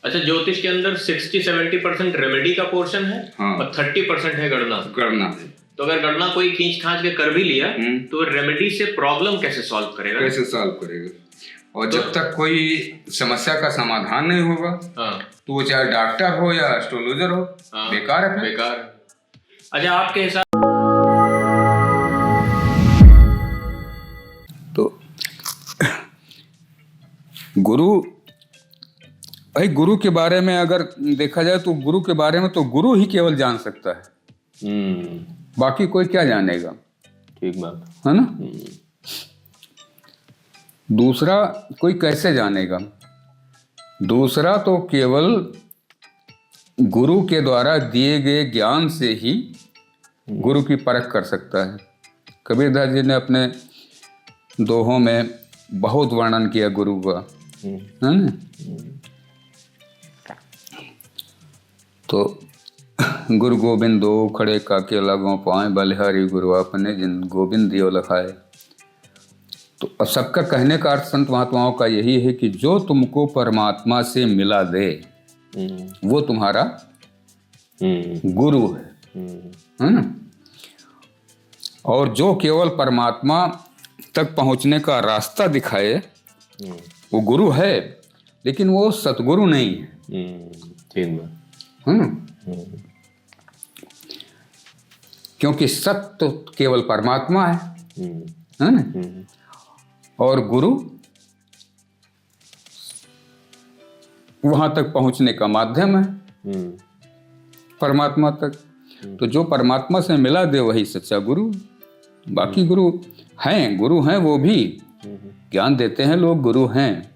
अच्छा, ज्योतिष के अंदर 60-70% रेमेडी का पोर्शन है। हाँ। और 30% है गणना। गणना। तो अगर गणना कोई खींच खांच के कर भी लिया तो रेमेडी से प्रॉब्लम कैसे सॉल्व करेगा? कैसे सॉल्व करेगा? और जब तक कोई समस्या का समाधान नहीं होगा, तो वो चाहे डॉक्टर हो या एस्ट्रोलॉजर हो, बेकार है। बेकार। अच्छा, आपके हिसाब तो गुरु, भाई गुरु के बारे में अगर देखा जाए तो गुरु के बारे में तो गुरु ही केवल जान सकता है। बाकी कोई क्या जानेगा? ठीक बात है ना। दूसरा कोई कैसे जानेगा? दूसरा तो केवल गुरु के द्वारा दिए गए ज्ञान से ही गुरु की परख कर सकता है। कबीरदास जी ने अपने दोहों में बहुत वर्णन किया गुरु का, है ना। तो गुरु गोविंद दो खड़े काके लगों पाए, बलिहारी गुरु आपने जिन गोविंद दियो लखाए। तो अब सबका कहने का अर्थ संत महात्माओं का यही है कि जो तुमको परमात्मा से मिला दे वो तुम्हारा गुरु है ना। और जो केवल परमात्मा तक पहुंचने का रास्ता दिखाए वो गुरु है, लेकिन वो सतगुरु नहीं है। क्योंकि सत्य तो केवल परमात्मा है ना। और गुरु वहां तक पहुंचने का माध्यम है, परमात्मा तक। तो जो परमात्मा से मिला दे वही सच्चा गुरु। बाकी गुरु हैं वो भी ज्ञान देते हैं, लोग गुरु हैं,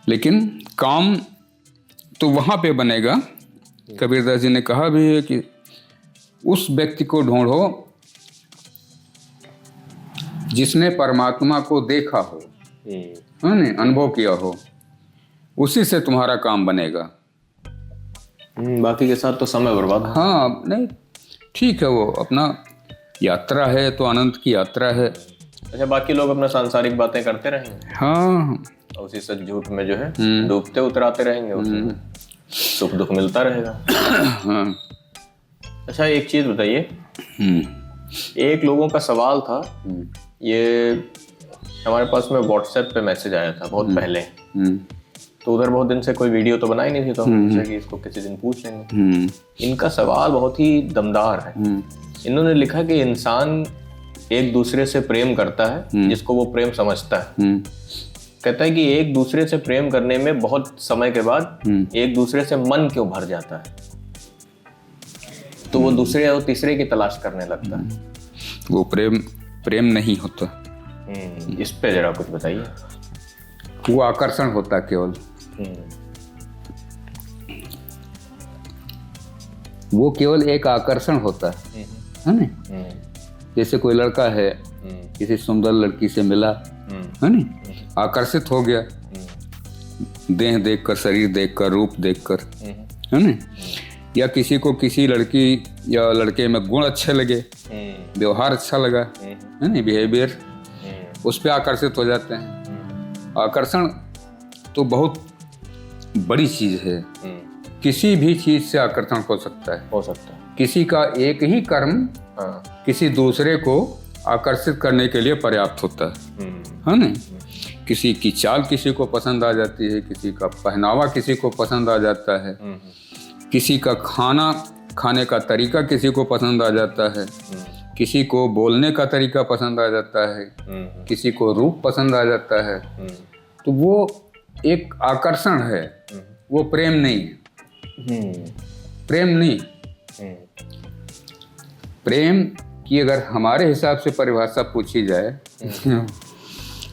लेकिन काम तो वहां पे बनेगा। कबीरदास जी ने कहा भी है कि उस व्यक्ति को ढूंढो जिसने परमात्मा को देखा हो, है ना, अनुभव किया हो, उसी से तुम्हारा काम बनेगा। बाकी के साथ तो समय बर्बाद है। हाँ, नहीं ठीक है, वो अपना यात्रा है तो अनंत की यात्रा है। अच्छा, बाकी लोग अपना सांसारिक बातें करते रहेंगे। हाँ, उसी सच झूठ में जो है डूबते उतराते रहेंगे, उसमें सुख दुख मिलता रहेगा। हाँ। अच्छा, एक चीज बताइए, एक लोगों का सवाल था, ये हमारे पास में व्हाट्सएप पे मैसेज आया था बहुत पहले। तो उधर बहुत दिन से कोई वीडियो तो बनाई नहीं थी, तो हम सोचे कि इसको किसी दिन पूछ लेंगे। इनका सवाल बहुत ही दमदार है। इन्होंने लिखा कि इंसान एक दूसरे से प्रेम करता है जिसको वो प्रेम समझता है। कहता है कि एक दूसरे से प्रेम करने में बहुत समय के बाद एक दूसरे से मन क्यों भर जाता है, तो वो दूसरे और तीसरे की तलाश करने लगता है। वो प्रेम नहीं होता। इस पे जरा कुछ बताइए। वो आकर्षण होता केवल। वो केवल एक आकर्षण होता है ना। जैसे कोई लड़का है, किसी सुंदर लड़की से मिला, है ना, आकर्षित हो गया, देह देखकर, शरीर देखकर, रूप देखकर, है ना। या किसी को किसी लड़की या लड़के में गुण अच्छे लगे, व्यवहार अच्छा लगा, है ना, बिहेवियर, उस पर आकर्षित हो जाते हैं। आकर्षण तो बहुत बड़ी चीज है। किसी भी चीज से आकर्षण हो सकता है। किसी का एक ही कर्म किसी दूसरे को आकर्षित करने के लिए पर्याप्त होता है ना। किसी की चाल किसी को पसंद आ जाती है, किसी का पहनावा किसी को पसंद आ जाता है, किसी का खाना खाने का तरीका किसी को पसंद आ जाता है, किसी को बोलने का तरीका पसंद आ जाता है, किसी को रूप पसंद आ जाता है। तो वो एक आकर्षण है, वो प्रेम नहीं है। प्रेम नहीं। प्रेम की अगर हमारे हिसाब से परिभाषा पूछी जाए,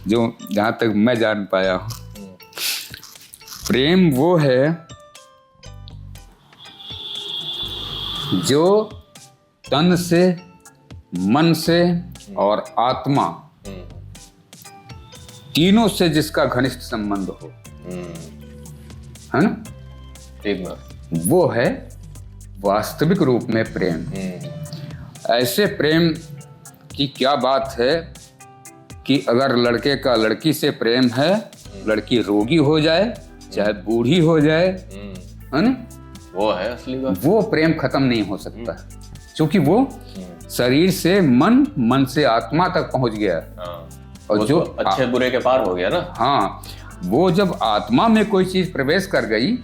जो जहाँ तक मैं जान पाया हूँ, प्रेम वो है जो तन से, मन से और आत्मा तीनों से जिसका घनिष्ठ संबंध हो, है ना, एक बार वो है वास्तविक रूप में प्रेम। ऐसे प्रेम की क्या बात है कि अगर लड़के का लड़की से प्रेम है, लड़की रोगी हो जाए, चाहे बूढ़ी हो जाए, है ना, वो है असली बात। वो प्रेम खत्म नहीं हो सकता, क्योंकि वो शरीर से मन, मन से आत्मा तक पहुंच गया। और जो अच्छे बुरे के पार हो गया ना। हाँ, वो जब आत्मा में कोई चीज प्रवेश कर गई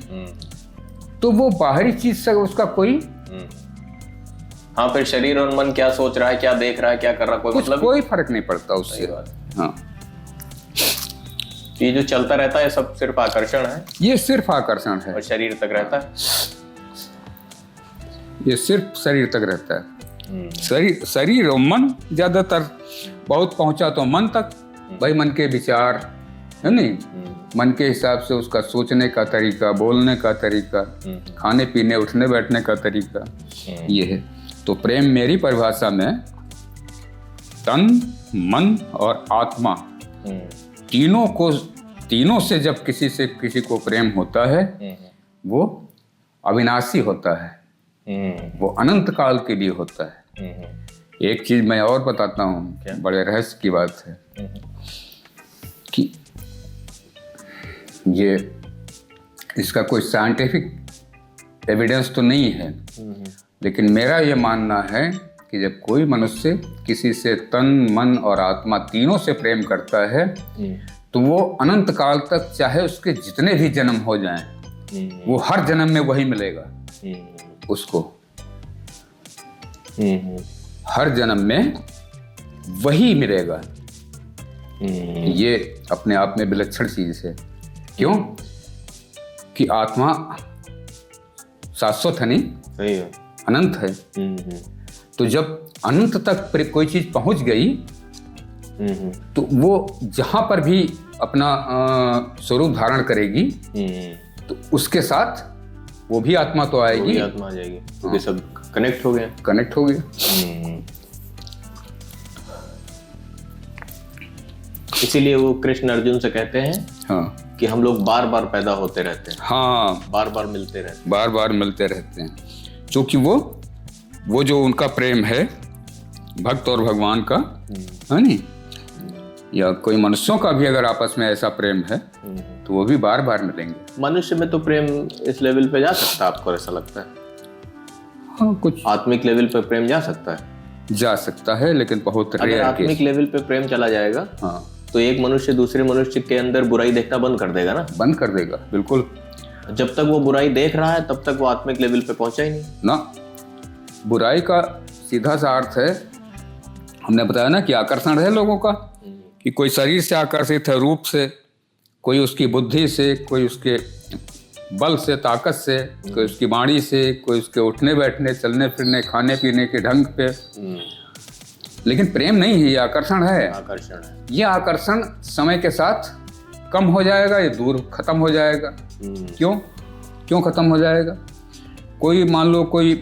तो वो बाहरी चीज से उसका कोई हाँ, फिर शरीर और मन क्या सोच रहा है, क्या देख रहा है, क्या कर रहा है, कोई मतलब कोई फर्क नहीं पड़ता उससे। हाँ, ये जो चलता रहता है सब सिर्फ आकर्षण है। ये सिर्फ आकर्षण है और शरीर तक रहता है। ये सिर्फ शरीर तक रहता है। शरीर और मन ज्यादातर, बहुत पहुंचा तो मन तक, भाई मन के विचार, है नहीं, मन के हिसाब से उसका सोचने का तरीका, बोलने का तरीका, खाने पीने उठने बैठने का तरीका, ये है। तो प्रेम मेरी परिभाषा में तन, मन और आत्मा तीनों से जब किसी को प्रेम होता है, वो अविनाशी होता है, वो अनंत काल के लिए होता है। एक चीज मैं और बताता हूँ, बड़े रहस्य की बात है कि ये इसका कोई साइंटिफिक एविडेंस तो नहीं है, लेकिन मेरा ये मानना है कि जब कोई मनुष्य किसी से तन, मन और आत्मा तीनों से प्रेम करता है तो वो अनंत काल तक, चाहे उसके जितने भी जन्म हो जाएं, वो हर जन्म में वही मिलेगा उसको। हर जन्म में वही मिलेगा। ये अपने आप में विलक्षण चीज है। क्यों? कि आत्मा शाश्वत है, नहीं, सही है, अनंत है। तो जब अनंत तक कोई चीज पहुंच गई तो वो जहां पर भी अपना स्वरूप धारण करेगी तो उसके साथ वो भी आत्मा तो आएगी, आत्मा आ जाएगी, क्योंकि सब कनेक्ट हो गया। इसीलिए वो कृष्ण अर्जुन से कहते हैं, हाँ, कि हम लोग बार बार पैदा होते रहते हैं। हाँ, बार बार मिलते रहते हैं, क्योंकि वो जो उनका प्रेम है भक्त और भगवान का, है नहीं, या कोई मनुष्यों का भी अगर आपस में ऐसा प्रेम है तो वो भी बार बार मिलेंगे। मनुष्य में तो प्रेम इस लेवल पे जा सकता है, आपको ऐसा लगता है? हाँ, कुछ आत्मिक लेवल पे प्रेम जा सकता है, लेकिन बहुत रेयर केस। आत्मिक लेवल पे प्रेम चला जाएगा, हाँ, तो एक मनुष्य दूसरे मनुष्य के अंदर बुराई देखना बंद कर देगा ना। बंद कर देगा, बिल्कुल। जब तक वो बुराई देख रहा है तब तक वो आत्मिक लेवल पे पहुंचा ही नहीं ना। बुराई का सीधा सा अर्थ है, हमने बताया ना कि आकर्षण है लोगों का, कि कोई शरीर से आकर्षित है, रूप से, कोई उसकी बुद्धि से, कोई उसके बल से, ताकत से, कोई उसकी वाणी से, कोई उसके उठने बैठने, चलने फिरने, खाने पीने के ढंग पे। लेकिन प्रेम नहीं है, ये आकर्षण है। ये आकर्षण समय के साथ कम हो जाएगा, ये दूर खत्म हो जाएगा। क्यों खत्म हो जाएगा? कोई मान लो कोई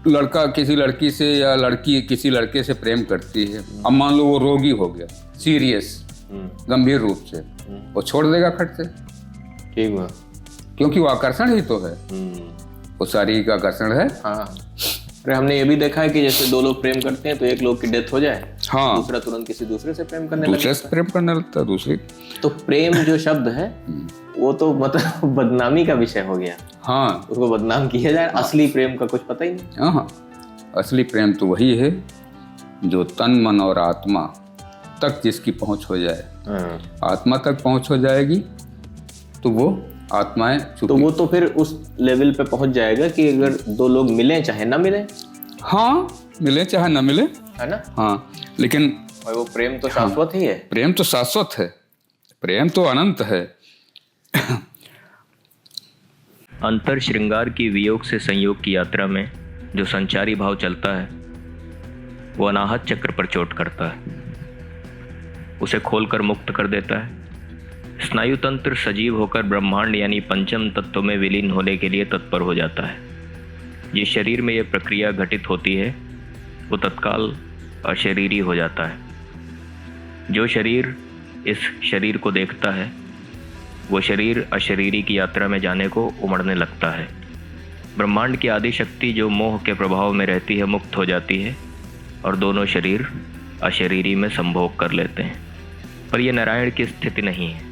लड़का किसी लड़की से या लड़की किसी लड़के से प्रेम करती है, अब मान लो वो रोगी हो गया, सीरियस, गंभीर रूप से, वो छोड़ देगा खट से। ठीक है, क्योंकि वो आकर्षण ही तो है, वो शारीरिक आकर्षण है। हाँ, अरे हमने ये भी देखा है कि जैसे दो लोग प्रेम करते हैं तो एक लोग की डेथ हो जाए, हाँ, दूसरा तुरंत किसी दूसरे से प्रेम करने लगता है, दूसरे। तो प्रेम जो शब्द है वो तो मतलब बदनामी का विषय हो गया। हाँ, उसको बदनाम किया जाए। हाँ, असली प्रेम का कुछ पता ही नहीं। हाँ, असली प्रेम तो वही है जो तन, मन और आत्मा तक जिसकी पहुंच हो जाए। आत्मा तक पहुंच हो जाएगी तो वो आत्माएं, तो वो तो फिर उस लेवल पे पहुंच जाएगा कि अगर दो लोग मिले चाहे ना मिले, हाँ, मिले चाहे ना मिले, है ना। हाँ, लेकिन वो प्रेम तो शाश्वत ही है। प्रेम तो शाश्वत है, प्रेम तो अनंत है। अंतर श्रृंगार की वियोग से संयोग की यात्रा में जो संचारी भाव चलता है वो अनाहत चक्र पर चोट करता है, उसे खोलकर मुक्त कर देता है। स्नायु तंत्र सजीव होकर ब्रह्मांड यानी पंचम तत्व में विलीन होने के लिए तत्पर हो जाता है। जिस शरीर में यह प्रक्रिया घटित होती है वो तत्काल अशरीरी हो जाता है। जो शरीर इस शरीर को देखता है वो शरीर अशरीरी की यात्रा में जाने को उमड़ने लगता है। ब्रह्मांड की आदि शक्ति जो मोह के प्रभाव में रहती है मुक्त हो जाती है और दोनों शरीर अशरीरी में संभोग कर लेते हैं। पर यह नारायण की स्थिति नहीं है।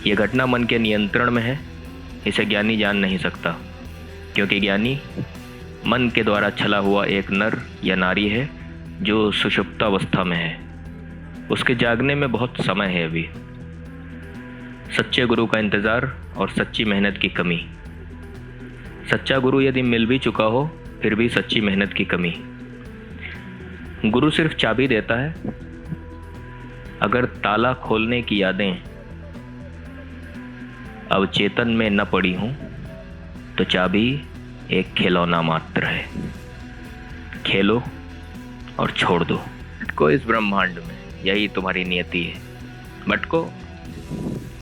ये घटना मन के नियंत्रण में है, इसे ज्ञानी जान नहीं सकता, क्योंकि ज्ञानी मन के द्वारा छला हुआ एक नर या नारी है जो सुषुप्तावस्था में है। उसके जागने में बहुत समय है अभी। सच्चे गुरु का इंतज़ार और सच्ची मेहनत की कमी। सच्चा गुरु यदि मिल भी चुका हो फिर भी सच्ची मेहनत की कमी। गुरु सिर्फ चाबी देता है, अगर ताला खोलने की यादें अवचेतन में न पड़ी हूं तो चाबी एक खिलौना मात्र है। खेलो और छोड़ दो। भटको इस ब्रह्मांड में, यही तुम्हारी नियति है। भटको